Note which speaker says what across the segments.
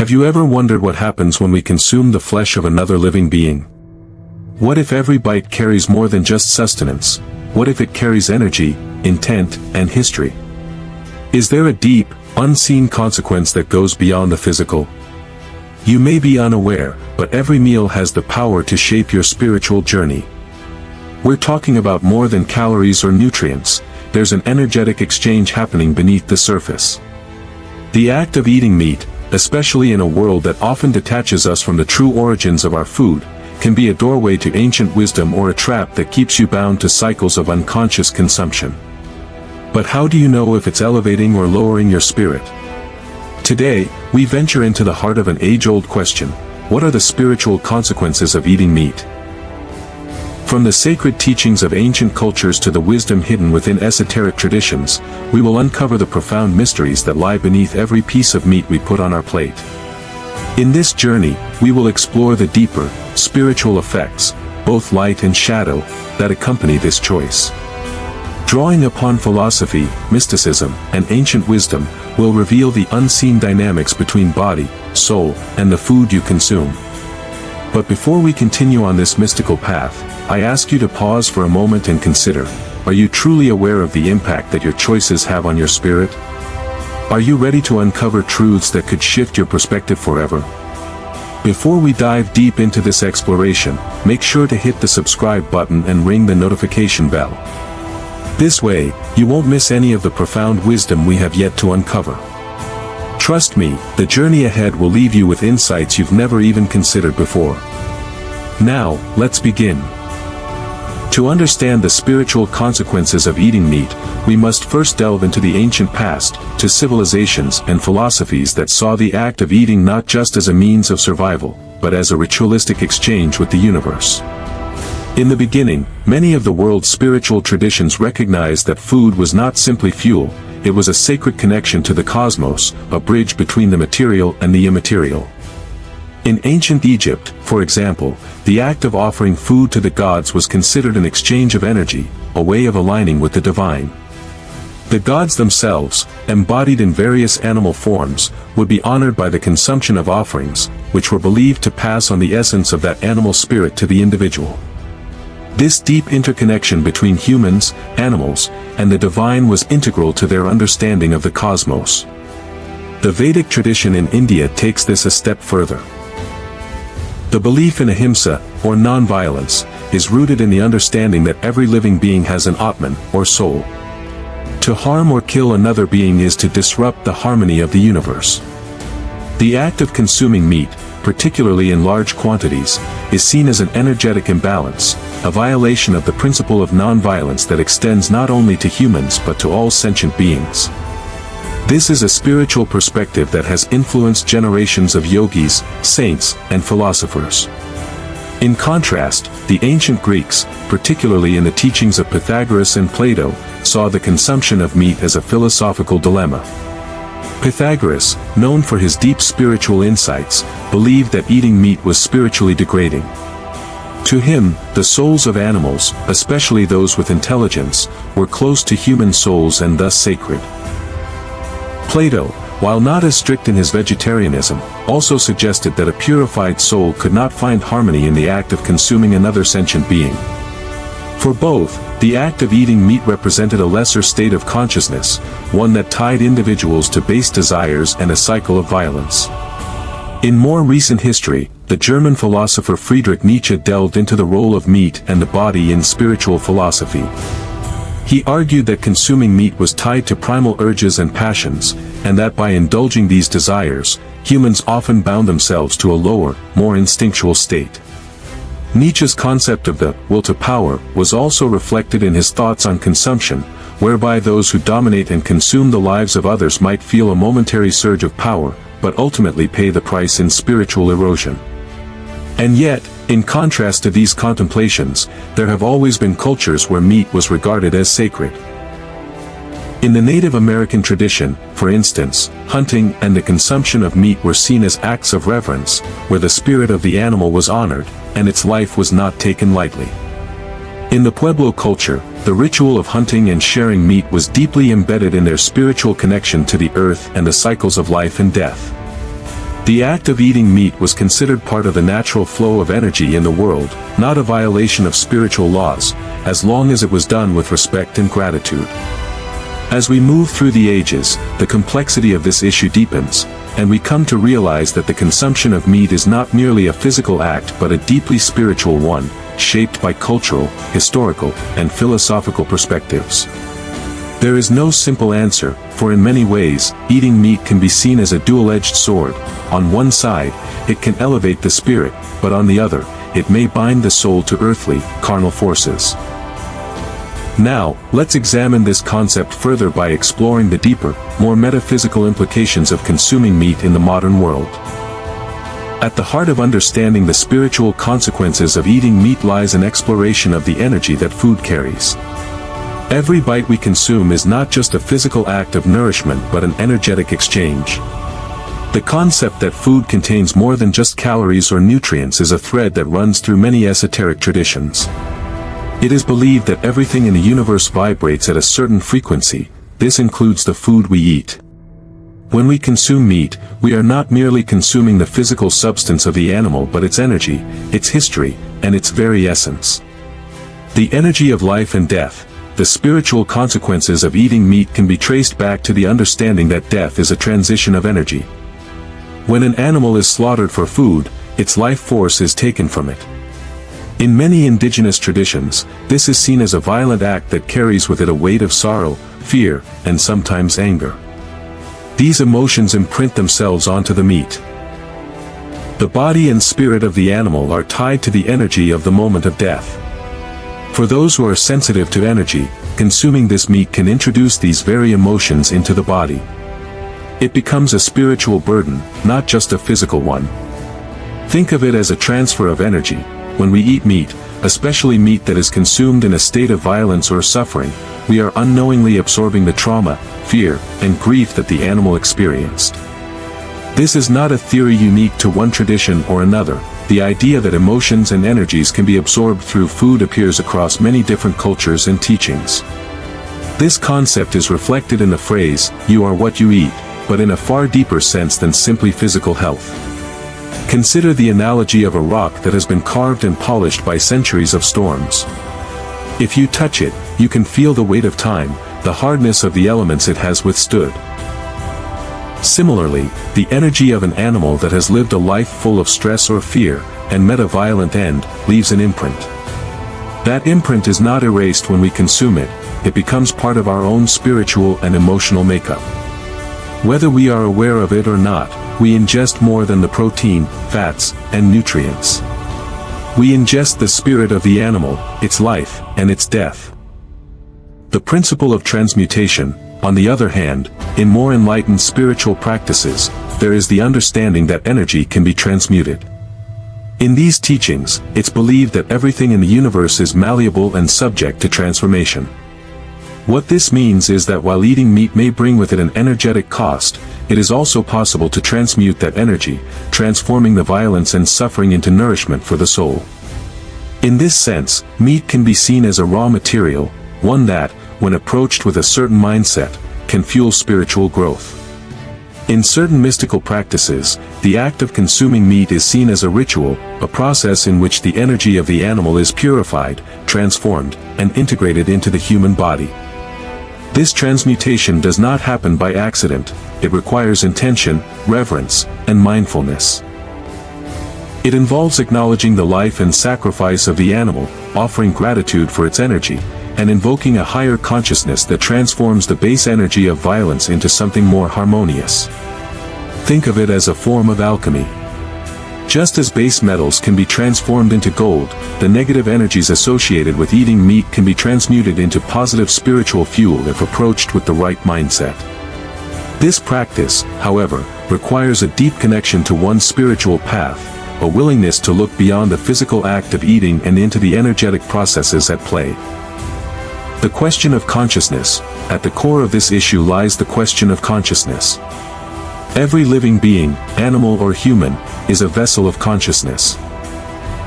Speaker 1: Have you ever wondered what happens when we consume the flesh of another living being? What if every bite carries more than just sustenance? What if it carries energy, intent, and history? Is there a deep, unseen consequence that goes beyond the physical? You may be unaware, but every meal has the power to shape your spiritual journey. We're talking about more than calories or nutrients. There's an energetic exchange happening beneath the surface. The act of eating meat, especially in a world that often detaches us from the true origins of our food, can be a doorway to ancient wisdom or a trap that keeps you bound to cycles of unconscious consumption. But how do you know if it's elevating or lowering your spirit? Today, we venture into the heart of an age-old question: what are the spiritual consequences of eating meat? From the sacred teachings of ancient cultures to the wisdom hidden within esoteric traditions, we will uncover the profound mysteries that lie beneath every piece of meat we put on our plate. In this journey, we will explore the deeper, spiritual effects, both light and shadow, that accompany this choice. Drawing upon philosophy, mysticism, and ancient wisdom, we'll reveal the unseen dynamics between body, soul, and the food you consume. But before we continue on this mystical path, I ask you to pause for a moment and consider: are you truly aware of the impact that your choices have on your spirit? Are you ready to uncover truths that could shift your perspective forever? Before we dive deep into this exploration, make sure to hit the subscribe button and ring the notification bell. This way, you won't miss any of the profound wisdom we have yet to uncover. Trust me, the journey ahead will leave you with insights you've never even considered before. Now, let's begin. To understand the spiritual consequences of eating meat, we must first delve into the ancient past, to civilizations and philosophies that saw the act of eating not just as a means of survival, but as a ritualistic exchange with the universe. In the beginning, many of the world's spiritual traditions recognized that food was not simply fuel, it was a sacred connection to the cosmos, a bridge between the material and the immaterial. In ancient Egypt, for example, the act of offering food to the gods was considered an exchange of energy, a way of aligning with the divine. The gods themselves, embodied in various animal forms, would be honored by the consumption of offerings, which were believed to pass on the essence of that animal spirit to the individual. This deep interconnection between humans, animals, and the divine was integral to their understanding of the cosmos. The Vedic tradition in India takes this a step further. The belief in ahimsa, or non-violence, is rooted in the understanding that every living being has an atman, or soul. To harm or kill another being is to disrupt the harmony of the universe. The act of consuming meat, particularly in large quantities, is seen as an energetic imbalance, a violation of the principle of non-violence that extends not only to humans but to all sentient beings. This is a spiritual perspective that has influenced generations of yogis, saints, and philosophers. In contrast, the ancient Greeks, particularly in the teachings of Pythagoras and Plato, saw the consumption of meat as a philosophical dilemma. Pythagoras, known for his deep spiritual insights, believed that eating meat was spiritually degrading. To him, the souls of animals, especially those with intelligence, were close to human souls and thus sacred. Plato, while not as strict in his vegetarianism, also suggested that a purified soul could not find harmony in the act of consuming another sentient being. For both, the act of eating meat represented a lesser state of consciousness, one that tied individuals to base desires and a cycle of violence. In more recent history, the German philosopher Friedrich Nietzsche delved into the role of meat and the body in spiritual philosophy. He argued that consuming meat was tied to primal urges and passions, and that by indulging these desires, humans often bound themselves to a lower, more instinctual state. Nietzsche's concept of the will to power was also reflected in his thoughts on consumption, whereby those who dominate and consume the lives of others might feel a momentary surge of power, but ultimately pay the price in spiritual erosion. And yet, in contrast to these contemplations, there have always been cultures where meat was regarded as sacred. In the Native American tradition, for instance, hunting and the consumption of meat were seen as acts of reverence, where the spirit of the animal was honored, and its life was not taken lightly. In the Pueblo culture, the ritual of hunting and sharing meat was deeply embedded in their spiritual connection to the earth and the cycles of life and death. The act of eating meat was considered part of the natural flow of energy in the world, not a violation of spiritual laws, as long as it was done with respect and gratitude. As we move through the ages, the complexity of this issue deepens, and we come to realize that the consumption of meat is not merely a physical act but a deeply spiritual one, shaped by cultural, historical, and philosophical perspectives. There is no simple answer, for in many ways, eating meat can be seen as a dual-edged sword. On one side, it can elevate the spirit, but on the other, it may bind the soul to earthly, carnal forces. Now, let's examine this concept further by exploring the deeper, more metaphysical implications of consuming meat in the modern world. At the heart of understanding the spiritual consequences of eating meat lies an exploration of the energy that food carries. Every bite we consume is not just a physical act of nourishment but an energetic exchange. The concept that food contains more than just calories or nutrients is a thread that runs through many esoteric traditions. It is believed that everything in the universe vibrates at a certain frequency. This includes the food we eat. When we consume meat, we are not merely consuming the physical substance of the animal but its energy, its history, and its very essence. The energy of life and death. The spiritual consequences of eating meat can be traced back to the understanding that death is a transition of energy. When an animal is slaughtered for food, its life force is taken from it. In many indigenous traditions, this is seen as a violent act that carries with it a weight of sorrow, fear, and sometimes anger. These emotions imprint themselves onto the meat. The body and spirit of the animal are tied to the energy of the moment of death. For those who are sensitive to energy, consuming this meat can introduce these very emotions into the body. It becomes a spiritual burden, not just a physical one. Think of it as a transfer of energy. When we eat meat, especially meat that is consumed in a state of violence or suffering, we are unknowingly absorbing the trauma, fear, and grief that the animal experienced. This is not a theory unique to one tradition or another. The idea that emotions and energies can be absorbed through food appears across many different cultures and teachings. This concept is reflected in the phrase, "You are what you eat," but in a far deeper sense than simply physical health. Consider the analogy of a rock that has been carved and polished by centuries of storms. If you touch it, you can feel the weight of time, the hardness of the elements it has withstood. Similarly, the energy of an animal that has lived a life full of stress or fear, and met a violent end, leaves an imprint. That imprint is not erased when we consume it, it becomes part of our own spiritual and emotional makeup. Whether we are aware of it or not, we ingest more than the protein, fats, and nutrients. We ingest the spirit of the animal, its life, and its death. The principle of transmutation, on the other hand, in more enlightened spiritual practices, there is the understanding that energy can be transmuted. In these teachings, it's believed that everything in the universe is malleable and subject to transformation. What this means is that while eating meat may bring with it an energetic cost, it is also possible to transmute that energy, transforming the violence and suffering into nourishment for the soul. In this sense, meat can be seen as a raw material, one that, when approached with a certain mindset, can fuel spiritual growth. In certain mystical practices, the act of consuming meat is seen as a ritual, a process in which the energy of the animal is purified, transformed, and integrated into the human body. This transmutation does not happen by accident, it requires intention, reverence, and mindfulness. It involves acknowledging the life and sacrifice of the animal, offering gratitude for its energy, and invoking a higher consciousness that transforms the base energy of violence into something more harmonious. Think of it as a form of alchemy. Just as base metals can be transformed into gold, the negative energies associated with eating meat can be transmuted into positive spiritual fuel if approached with the right mindset. This practice, however, requires a deep connection to one's spiritual path, a willingness to look beyond the physical act of eating and into the energetic processes at play. The question of consciousness. At the core of this issue lies the question of consciousness. Every living being, animal or human, is a vessel of consciousness.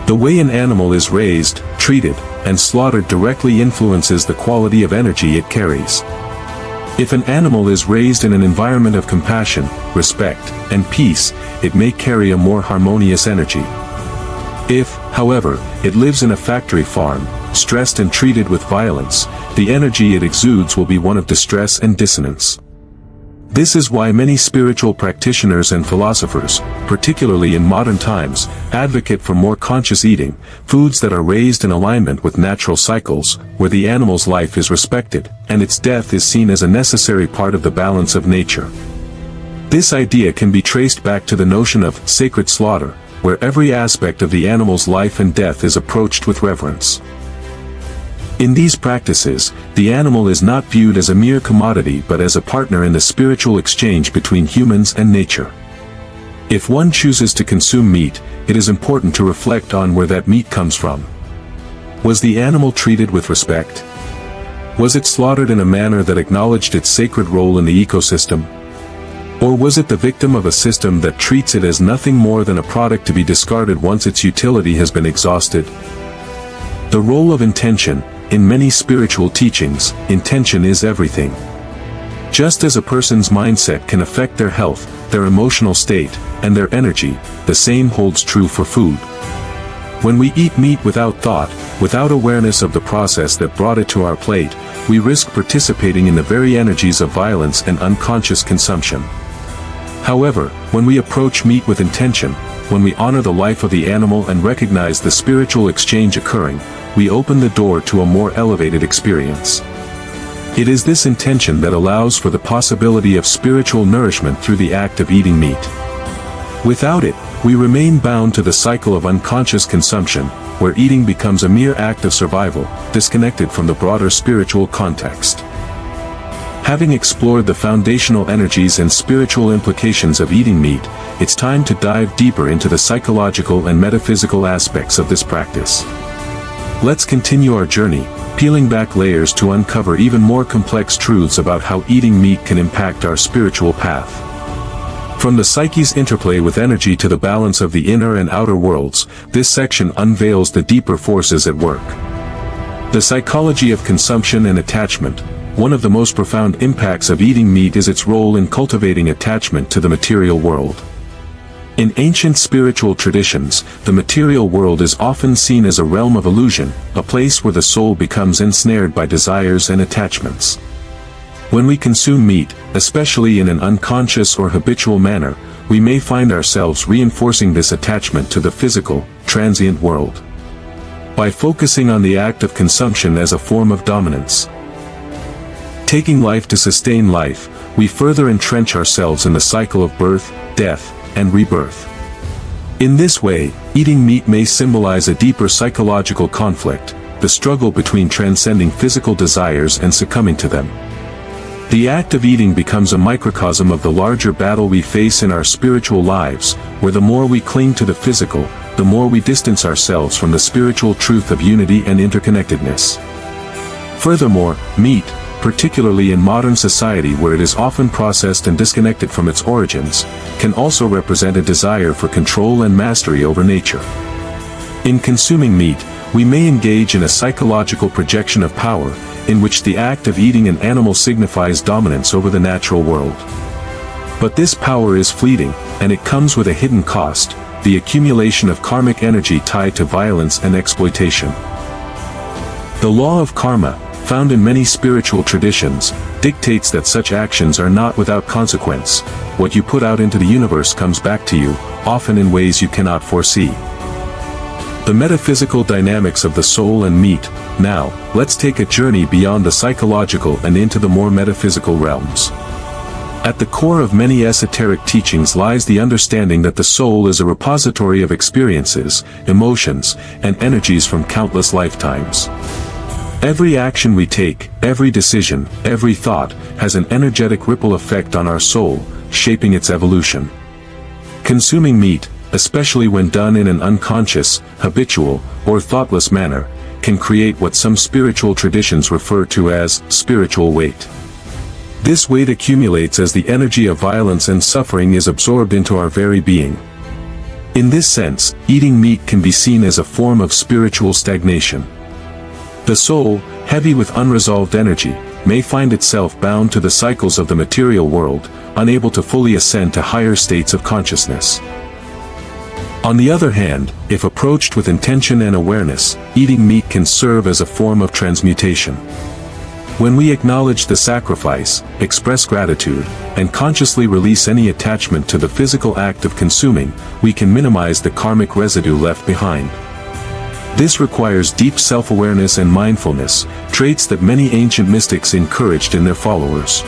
Speaker 1: The way an animal is raised, treated, and slaughtered directly influences the quality of energy it carries. If an animal is raised in an environment of compassion, respect, and peace, it may carry a more harmonious energy. If, however, it lives in a factory farm, stressed and treated with violence, the energy it exudes will be one of distress and dissonance. This is why many spiritual practitioners and philosophers, particularly in modern times, advocate for more conscious eating, foods that are raised in alignment with natural cycles, where the animal's life is respected, and its death is seen as a necessary part of the balance of nature. This idea can be traced back to the notion of sacred slaughter, where every aspect of the animal's life and death is approached with reverence. In these practices, the animal is not viewed as a mere commodity but as a partner in the spiritual exchange between humans and nature. If one chooses to consume meat, it is important to reflect on where that meat comes from. Was the animal treated with respect? Was it slaughtered in a manner that acknowledged its sacred role in the ecosystem? Or was it the victim of a system that treats it as nothing more than a product to be discarded once its utility has been exhausted? The role of intention. In many spiritual teachings, intention is everything. Just as a person's mindset can affect their health, their emotional state, and their energy, the same holds true for food. When we eat meat without thought, without awareness of the process that brought it to our plate, we risk participating in the very energies of violence and unconscious consumption. However, when we approach meat with intention, when we honor the life of the animal and recognize the spiritual exchange occurring, we open the door to a more elevated experience. It is this intention that allows for the possibility of spiritual nourishment through the act of eating meat. Without it, we remain bound to the cycle of unconscious consumption, where eating becomes a mere act of survival, disconnected from the broader spiritual context. Having explored the foundational energies and spiritual implications of eating meat, it's time to dive deeper into the psychological and metaphysical aspects of this practice. Let's continue our journey, peeling back layers to uncover even more complex truths about how eating meat can impact our spiritual path. From the psyche's interplay with energy to the balance of the inner and outer worlds, this section unveils the deeper forces at work. The psychology of consumption and attachment. One of the most profound impacts of eating meat is its role in cultivating attachment to the material world. In ancient spiritual traditions, the material world is often seen as a realm of illusion, a place where the soul becomes ensnared by desires and attachments. When we consume meat, especially in an unconscious or habitual manner, we may find ourselves reinforcing this attachment to the physical, transient world. By focusing on the act of consumption as a form of dominance, taking life to sustain life, we further entrench ourselves in the cycle of birth, death, and rebirth. In this way, eating meat may symbolize a deeper psychological conflict, the struggle between transcending physical desires and succumbing to them. The act of eating becomes a microcosm of the larger battle we face in our spiritual lives, where the more we cling to the physical, the more we distance ourselves from the spiritual truth of unity and interconnectedness. Furthermore, meat, particularly in modern society where it is often processed and disconnected from its origins, can also represent a desire for control and mastery over nature. In consuming meat, we may engage in a psychological projection of power, in which the act of eating an animal signifies dominance over the natural world. But this power is fleeting, and it comes with a hidden cost, the accumulation of karmic energy tied to violence and exploitation. The law of karma, found in many spiritual traditions, dictates that such actions are not without consequence. What you put out into the universe comes back to you, often in ways you cannot foresee. The metaphysical dynamics of the soul and meat. Now, let's take a journey beyond the psychological and into the more metaphysical realms. At the core of many esoteric teachings lies the understanding that the soul is a repository of experiences, emotions, and energies from countless lifetimes. Every action we take, every decision, every thought, has an energetic ripple effect on our soul, shaping its evolution. Consuming meat, especially when done in an unconscious, habitual, or thoughtless manner, can create what some spiritual traditions refer to as spiritual weight. This weight accumulates as the energy of violence and suffering is absorbed into our very being. In this sense, eating meat can be seen as a form of spiritual stagnation. The soul, heavy with unresolved energy, may find itself bound to the cycles of the material world, unable to fully ascend to higher states of consciousness. On the other hand, if approached with intention and awareness, eating meat can serve as a form of transmutation. When we acknowledge the sacrifice, express gratitude, and consciously release any attachment to the physical act of consuming, we can minimize the karmic residue left behind. This requires deep self-awareness and mindfulness, traits that many ancient mystics encouraged in their followers.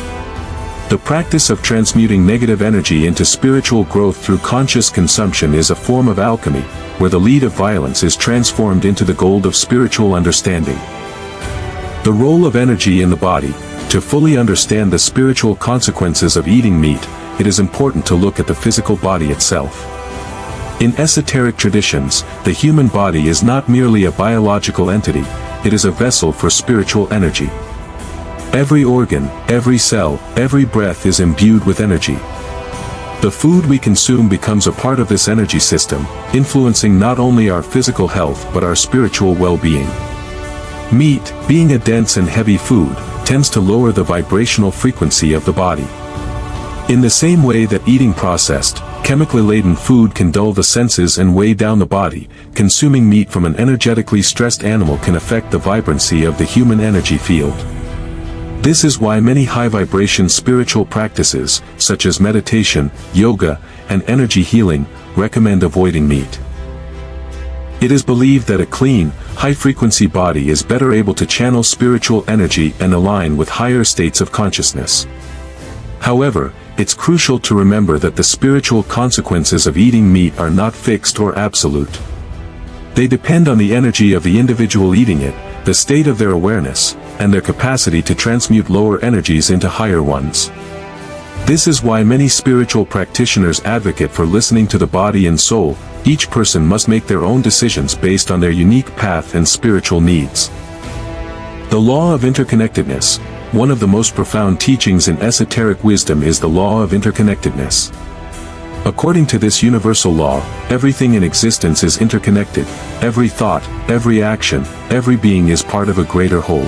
Speaker 1: The practice of transmuting negative energy into spiritual growth through conscious consumption is a form of alchemy, where the lead of violence is transformed into the gold of spiritual understanding. The role of energy in the body. To fully understand the spiritual consequences of eating meat, it is important to look at the physical body itself. In esoteric traditions, the human body is not merely a biological entity, it is a vessel for spiritual energy. Every organ, every cell, every breath is imbued with energy. The food we consume becomes a part of this energy system, influencing not only our physical health but our spiritual well-being. Meat, being a dense and heavy food, tends to lower the vibrational frequency of the body. In the same way that eating processed, chemically laden food can dull the senses and weigh down the body, consuming meat from an energetically stressed animal can affect the vibrancy of the human energy field. This is why many high-vibration spiritual practices, such as meditation, yoga, and energy healing, recommend avoiding meat. It is believed that a clean, high-frequency body is better able to channel spiritual energy and align with higher states of consciousness. However, it's crucial to remember that the spiritual consequences of eating meat are not fixed or absolute. They depend on the energy of the individual eating it, the state of their awareness, and their capacity to transmute lower energies into higher ones. This is why many spiritual practitioners advocate for listening to the body and soul. Each person must make their own decisions based on their unique path and spiritual needs. The law of interconnectedness. One of the most profound teachings in esoteric wisdom is the law of interconnectedness. According to this universal law, everything in existence is interconnected. Every thought, every action, every being is part of a greater whole.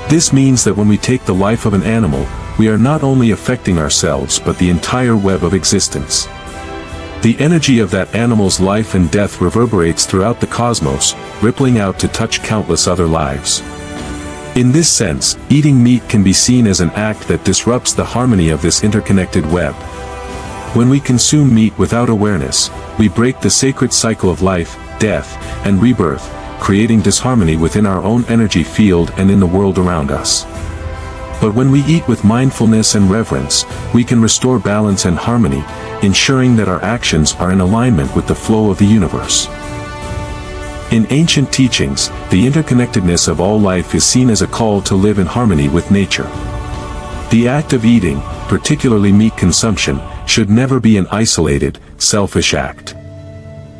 Speaker 1: This means that when we take the life of an animal, we are not only affecting ourselves but the entire web of existence. The energy of that animal's life and death reverberates throughout the cosmos, rippling out to touch countless other lives. In this sense, eating meat can be seen as an act that disrupts the harmony of this interconnected web. When we consume meat without awareness, we break the sacred cycle of life, death, and rebirth, creating disharmony within our own energy field and in the world around us. But when we eat with mindfulness and reverence, we can restore balance and harmony, ensuring that our actions are in alignment with the flow of the universe. In ancient teachings, the interconnectedness of all life is seen as a call to live in harmony with nature. The act of eating, particularly meat consumption, should never be an isolated, selfish act.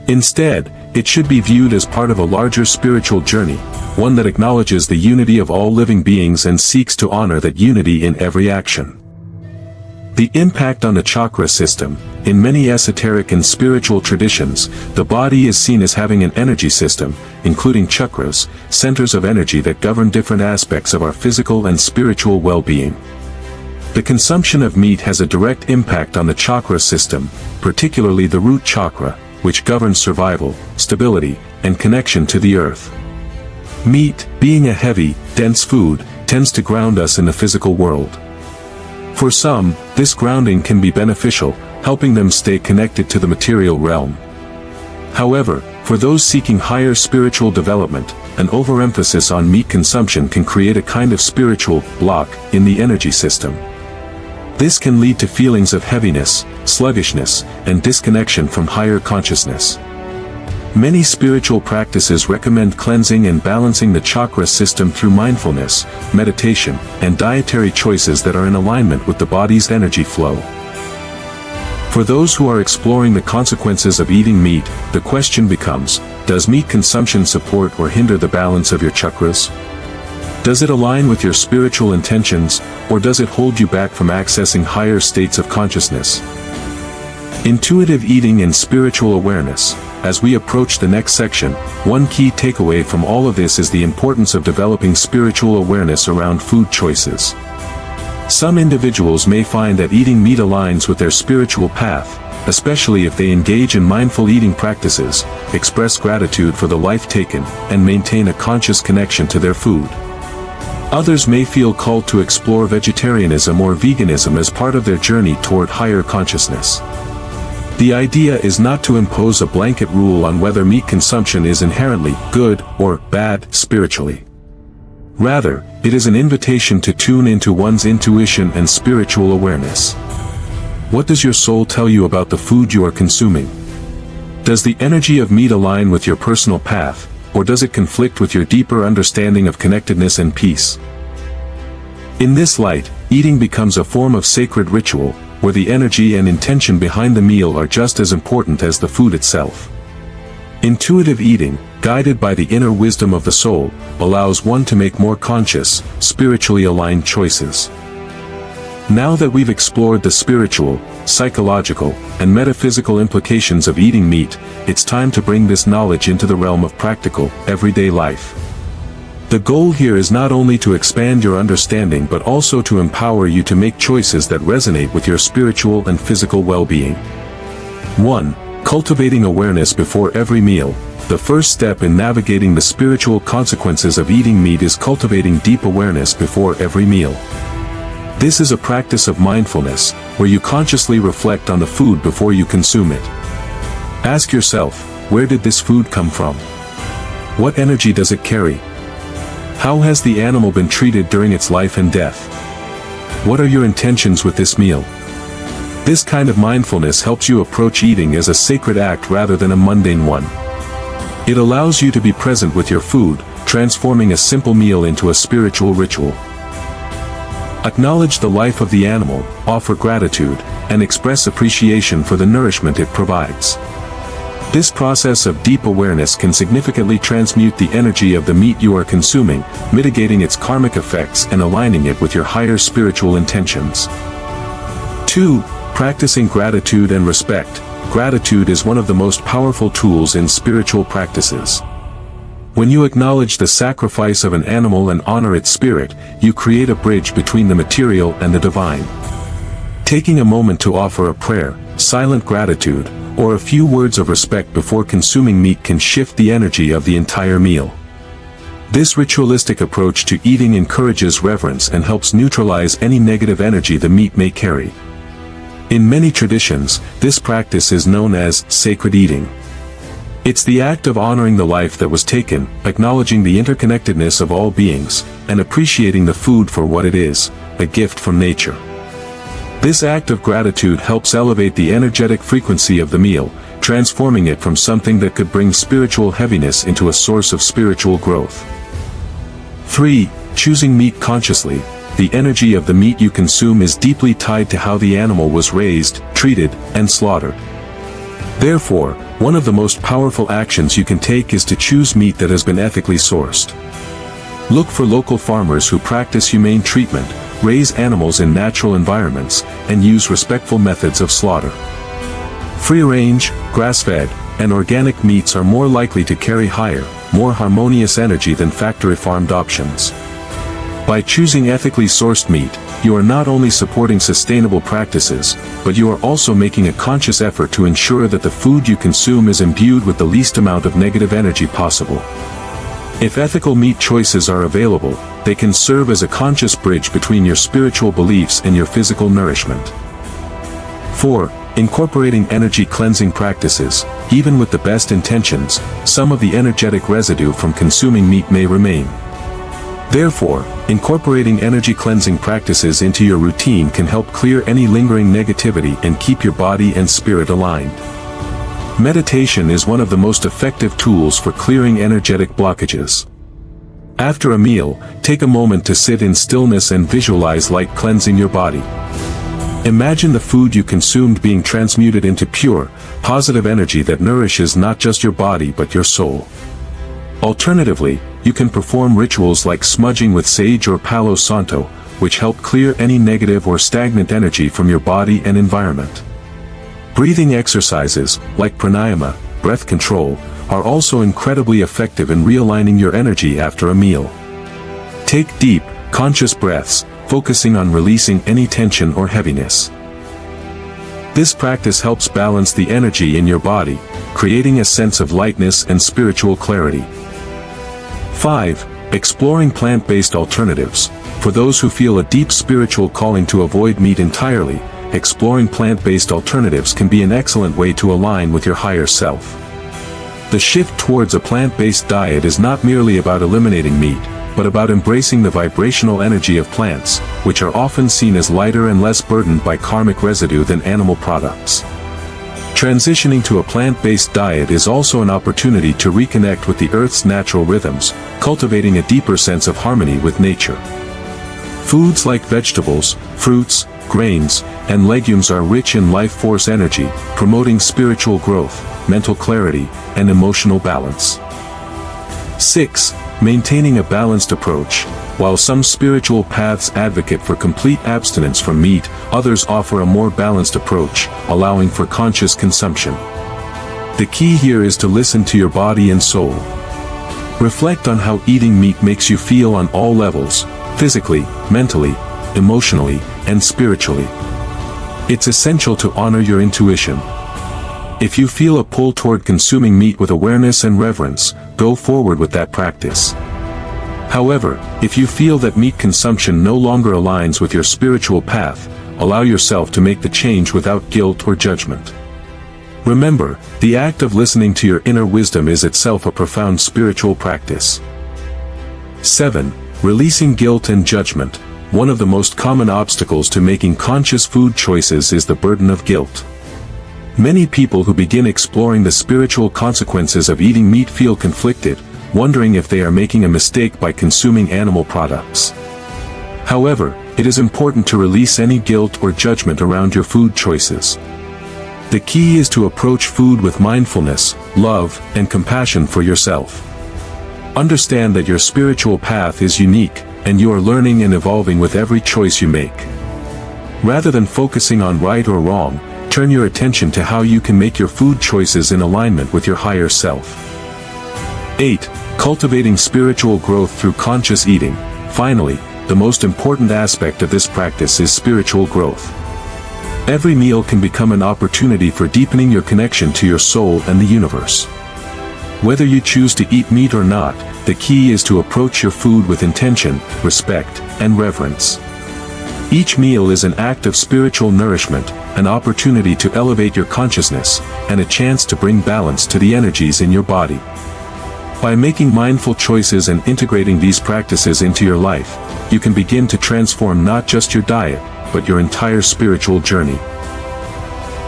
Speaker 1: Instead, it should be viewed as part of a larger spiritual journey, one that acknowledges the unity of all living beings and seeks to honor that unity in every action. The impact on the chakra system. In many esoteric and spiritual traditions, the body is seen as having an energy system, including chakras, centers of energy that govern different aspects of our physical and spiritual well-being. The consumption of meat has a direct impact on the chakra system, particularly the root chakra, which governs survival, stability, and connection to the earth. Meat, being a heavy, dense food, tends to ground us in the physical world. For some, this grounding can be beneficial, helping them stay connected to the material realm. However, for those seeking higher spiritual development, an overemphasis on meat consumption can create a kind of spiritual block in the energy system. This can lead to feelings of heaviness, sluggishness, and disconnection from higher consciousness. Many spiritual practices recommend cleansing and balancing the chakra system through mindfulness, meditation, and dietary choices that are in alignment with the body's energy flow. For those who are exploring the consequences of eating meat, the question becomes, does meat consumption support or hinder the balance of your chakras? Does it align with your spiritual intentions, or does it hold you back from accessing higher states of consciousness? Intuitive eating and spiritual awareness. as we approach the next section, one key takeaway from all of this is the importance of developing spiritual awareness around food choices. Some individuals may find that eating meat aligns with their spiritual path, especially if they engage in mindful eating practices, express gratitude for the life taken, and maintain a conscious connection to their food. Others may feel called to explore vegetarianism or veganism as part of their journey toward higher consciousness. The idea is not to impose a blanket rule on whether meat consumption is inherently good or bad spiritually. Rather, it is an invitation to tune into one's intuition and spiritual awareness. What does your soul tell you about the food you are consuming? Does the energy of meat align with your personal path, or does it conflict with your deeper understanding of connectedness and peace? In this light, eating becomes a form of sacred ritual, where the energy and intention behind the meal are just as important as the food itself. Intuitive eating, guided by the inner wisdom of the soul, allows one to make more conscious, spiritually aligned choices. Now that we've explored the spiritual, psychological, and metaphysical implications of eating meat, it's time to bring this knowledge into the realm of practical, everyday life. The goal here is not only to expand your understanding but also to empower you to make choices that resonate with your spiritual and physical well-being. 1. Cultivating awareness before every meal. The first step in navigating the spiritual consequences of eating meat is cultivating deep awareness before every meal. This is a practice of mindfulness, where you consciously reflect on the food before you consume it. Ask yourself, where did this food come from? What energy does it carry? How has the animal been treated during its life and death? What are your intentions with this meal? This kind of mindfulness helps you approach eating as a sacred act rather than a mundane one. It allows you to be present with your food, transforming a simple meal into a spiritual ritual. Acknowledge the life of the animal, offer gratitude, and express appreciation for the nourishment it provides. This process of deep awareness can significantly transmute the energy of the meat you are consuming, mitigating its karmic effects and aligning it with your higher spiritual intentions. 2. Practicing gratitude and respect. Gratitude is one of the most powerful tools in spiritual practices. When you acknowledge the sacrifice of an animal and honor its spirit, you create a bridge between the material and the divine. Taking a moment to offer a prayer, silent gratitude, or a few words of respect before consuming meat can shift the energy of the entire meal. This ritualistic approach to eating encourages reverence and helps neutralize any negative energy the meat may carry. In many traditions, this practice is known as sacred eating. It's the act of honoring the life that was taken, acknowledging the interconnectedness of all beings, and appreciating the food for what it is, a gift from nature. This act of gratitude helps elevate the energetic frequency of the meal, transforming it from something that could bring spiritual heaviness into a source of spiritual growth. 3. Choosing meat consciously. The energy of the meat you consume is deeply tied to how the animal was raised, treated, and slaughtered. Therefore, one of the most powerful actions you can take is to choose meat that has been ethically sourced. Look for local farmers who practice humane treatment, raise animals in natural environments, and use respectful methods of slaughter. Free-range, grass-fed, and organic meats are more likely to carry higher, more harmonious energy than factory-farmed options. By choosing ethically sourced meat, you are not only supporting sustainable practices, but you are also making a conscious effort to ensure that the food you consume is imbued with the least amount of negative energy possible. If ethical meat choices are available, they can serve as a conscious bridge between your spiritual beliefs and your physical nourishment. 4. Incorporating energy cleansing practices. Even with the best intentions, some of the energetic residue from consuming meat may remain. Therefore, incorporating energy cleansing practices into your routine can help clear any lingering negativity and keep your body and spirit aligned. Meditation is one of the most effective tools for clearing energetic blockages. After a meal, take a moment to sit in stillness and visualize light cleansing your body. Imagine the food you consumed being transmuted into pure, positive energy that nourishes not just your body but your soul. Alternatively, you can perform rituals like smudging with sage or Palo Santo, which help clear any negative or stagnant energy from your body and environment. Breathing exercises, like pranayama, breath control, are also incredibly effective in realigning your energy after a meal. Take deep, conscious breaths, focusing on releasing any tension or heaviness. This practice helps balance the energy in your body, creating a sense of lightness and spiritual clarity. 5. Exploring plant-based alternatives. For those who feel a deep spiritual calling to avoid meat entirely, exploring plant-based alternatives can be an excellent way to align with your higher self. The shift towards a plant-based diet is not merely about eliminating meat, but about embracing the vibrational energy of plants, which are often seen as lighter and less burdened by karmic residue than animal products. Transitioning to a plant-based diet is also an opportunity to reconnect with the Earth's natural rhythms, cultivating a deeper sense of harmony with nature. Foods like vegetables, fruits, grains, and legumes are rich in life force energy, promoting spiritual growth, mental clarity, and emotional balance. 6. Maintaining a balanced approach. While some spiritual paths advocate for complete abstinence from meat, others offer a more balanced approach, allowing for conscious consumption. The key here is to listen to your body and soul. Reflect on how eating meat makes you feel on all levels, physically, mentally, emotionally, and spiritually. It's essential to honor your intuition. If you feel a pull toward consuming meat with awareness and reverence, go forward with that practice. However, if you feel that meat consumption no longer aligns with your spiritual path, allow yourself to make the change without guilt or judgment. Remember, the act of listening to your inner wisdom is itself a profound spiritual practice. 7. Releasing guilt and judgment. One of the most common obstacles to making conscious food choices is the burden of guilt. Many people who begin exploring the spiritual consequences of eating meat feel conflicted, wondering if they are making a mistake by consuming animal products. However, it is important to release any guilt or judgment around your food choices. The key is to approach food with mindfulness, love, and compassion for yourself. Understand that your spiritual path is unique, and you are learning and evolving with every choice you make. Rather than focusing on right or wrong, turn your attention to how you can make your food choices in alignment with your higher self. 8. Cultivating spiritual growth through conscious eating. Finally, the most important aspect of this practice is spiritual growth. Every meal can become an opportunity for deepening your connection to your soul and the universe. Whether you choose to eat meat or not, the key is to approach your food with intention, respect, and reverence. Each meal is an act of spiritual nourishment, an opportunity to elevate your consciousness, and a chance to bring balance to the energies in your body. By making mindful choices and integrating these practices into your life, you can begin to transform not just your diet, but your entire spiritual journey.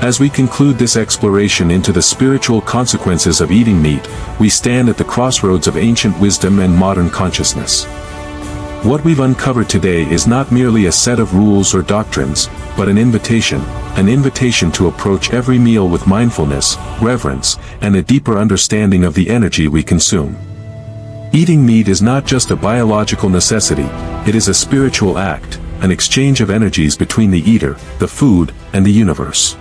Speaker 1: As we conclude this exploration into the spiritual consequences of eating meat, we stand at the crossroads of ancient wisdom and modern consciousness. What we've uncovered today is not merely a set of rules or doctrines, but an invitation to approach every meal with mindfulness, reverence, and a deeper understanding of the energy we consume. Eating meat is not just a biological necessity, it is a spiritual act, an exchange of energies between the eater, the food, and the universe.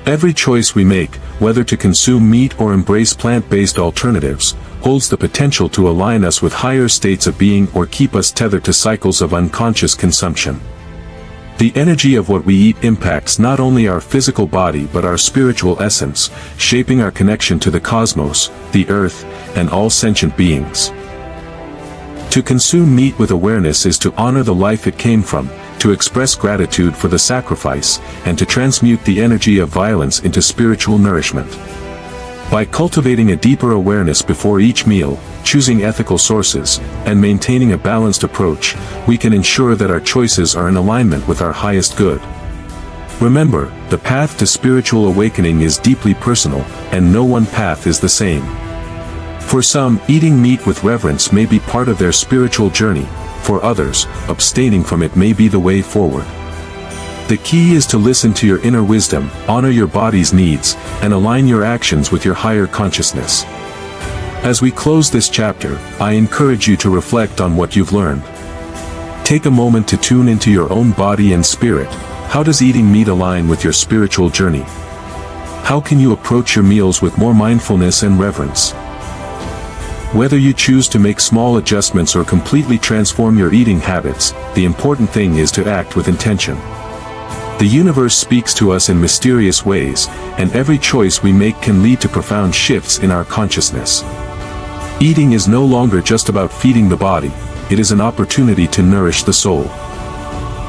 Speaker 1: Every choice we make, whether to consume meat or embrace plant-based alternatives, holds the potential to align us with higher states of being or keep us tethered to cycles of unconscious consumption. The energy of what we eat impacts not only our physical body but our spiritual essence, shaping our connection to the cosmos, the earth, and all sentient beings. To consume meat with awareness is to honor the life it came from, to express gratitude for the sacrifice, and to transmute the energy of violence into spiritual nourishment. By cultivating a deeper awareness before each meal, choosing ethical sources, and maintaining a balanced approach, we can ensure that our choices are in alignment with our highest good. Remember, the path to spiritual awakening is deeply personal, and no one path is the same. For some, eating meat with reverence may be part of their spiritual journey. For others, abstaining from it may be the way forward. The key is to listen to your inner wisdom, honor your body's needs, and align your actions with your higher consciousness. As we close this chapter, I encourage you to reflect on what you've learned. Take a moment to tune into your own body and spirit. How does eating meat align with your spiritual journey? How can you approach your meals with more mindfulness and reverence? Whether you choose to make small adjustments or completely transform your eating habits, the important thing is to act with intention. The universe speaks to us in mysterious ways, and every choice we make can lead to profound shifts in our consciousness. Eating is no longer just about feeding the body, it is an opportunity to nourish the soul.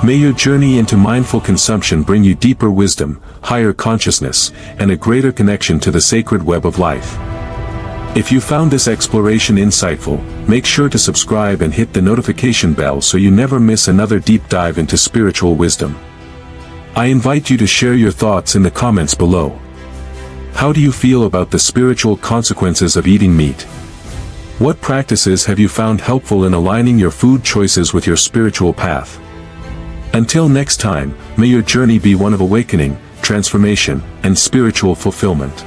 Speaker 1: May your journey into mindful consumption bring you deeper wisdom, higher consciousness, and a greater connection to the sacred web of life. If you found this exploration insightful, make sure to subscribe and hit the notification bell so you never miss another deep dive into spiritual wisdom. I invite you to share your thoughts in the comments below. How do you feel about the spiritual consequences of eating meat? What practices have you found helpful in aligning your food choices with your spiritual path? Until next time, may your journey be one of awakening, transformation, and spiritual fulfillment.